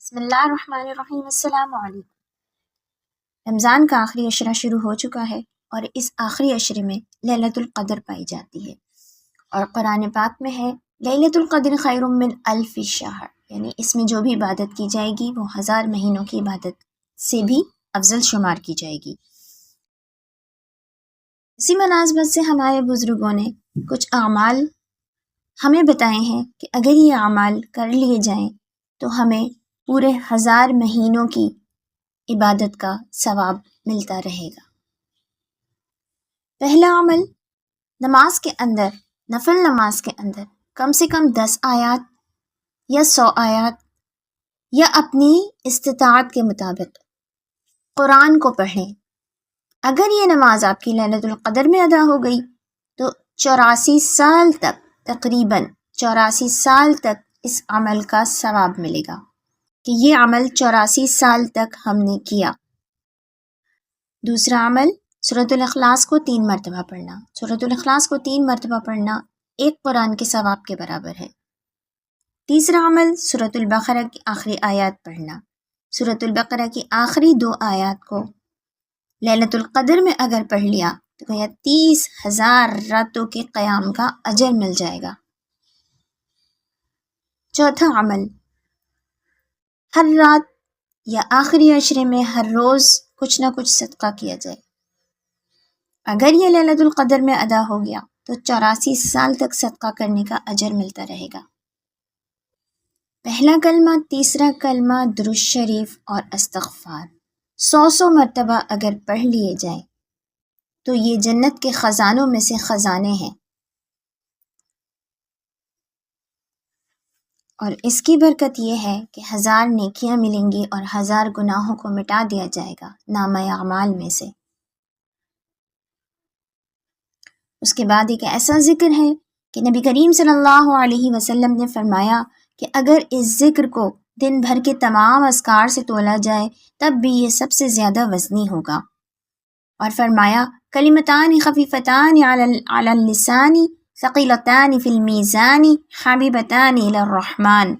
بسم اللہ الرحمن الرحیم۔ السلام علیکم۔ رمضان کا آخری عشرہ شروع ہو چکا ہے اور اس آخری عشرے میں لیلۃ القدر پائی جاتی ہے، اور قرآن پاک میں ہے لیلۃ القدر خیر من الف شہر، یعنی اس میں جو بھی عبادت کی جائے گی وہ 1000 مہینوں کی عبادت سے بھی افضل شمار کی جائے گی۔ اسی مناسبت سے ہمارے بزرگوں نے کچھ اعمال ہمیں بتائے ہیں کہ اگر یہ اعمال کر لیے جائیں تو ہمیں پورے 1000 مہینوں کی عبادت کا ثواب ملتا رہے گا۔ پہلا عمل، نماز کے اندر، نفل نماز کے اندر کم سے کم 10 آیات یا 100 آیات یا اپنی استطاعت کے مطابق قرآن کو پڑھیں۔ اگر یہ نماز آپ کی لیلۃ القدر میں ادا ہو گئی تو 84 سال تک، تقریباً 84 سال تک اس عمل کا ثواب ملے گا کہ یہ عمل 84 سال تک ہم نے کیا۔ دوسرا عمل، سورۃ الاخلاص کو 3 مرتبہ پڑھنا۔ سورۃ الاخلاص کو 3 مرتبہ پڑھنا ایک قرآن کے ثواب کے برابر ہے۔ تیسرا عمل، سورۃ البقرہ کی آخری آیات پڑھنا۔ سورۃ البقرہ کی آخری 2 آیات کو لیلۃ القدر میں اگر پڑھ لیا تو گویا 30,000 راتوں کے قیام کا اجر مل جائے گا۔ چوتھا عمل، ہر رات یا آخری عشرے میں ہر روز کچھ نہ کچھ صدقہ کیا جائے۔ اگر یہ لیلۃ القدر میں ادا ہو گیا تو 84 سال تک صدقہ کرنے کا اجر ملتا رہے گا۔ پہلا کلمہ، تیسرا کلمہ، درود شریف اور استغفار 100 مرتبہ اگر پڑھ لیے جائیں تو یہ جنت کے خزانوں میں سے خزانے ہیں، اور اس کی برکت یہ ہے کہ 1000 نیکیاں ملیں گی اور 1000 گناہوں کو مٹا دیا جائے گا نامہ اعمال میں سے۔ اس کے بعد ایک ایسا ذکر ہے کہ نبی کریم صلی اللہ علیہ وسلم نے فرمایا کہ اگر اس ذکر کو دن بھر کے تمام اذکار سے تولا جائے تب بھی یہ سب سے زیادہ وزنی ہوگا، اور فرمایا کلمتان خفیفتان علی اللسان ثقیلتان فی المیزان حبیبتان الی الرحمن،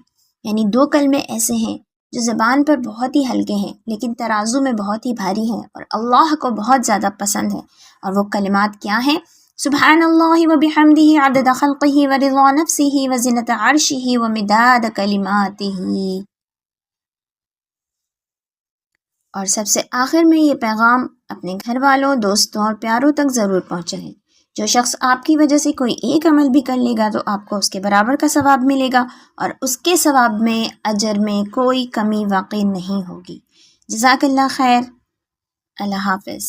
یعنی 2 کلمے ایسے ہیں جو زبان پر بہت ہی ہلکے ہیں لیکن ترازو میں بہت ہی بھاری ہیں اور اللہ کو بہت زیادہ پسند ہیں، اور وہ کلمات کیا ہیں؟ سبحان اللہ و بحمدہ عدد خلقہ و رضا نفسہ و زنۃ عرشہ و مداد کلماتہ۔ اور سب سے آخر میں یہ پیغام اپنے گھر والوں، دوستوں اور پیاروں تک ضرور پہنچائیں۔ جو شخص آپ کی وجہ سے کوئی ایک عمل بھی کر لے گا تو آپ کو اس کے برابر کا ثواب ملے گا، اور اس کے ثواب میں، اجر میں کوئی کمی واقع نہیں ہوگی۔ جزاک اللہ خیر۔ اللہ حافظ۔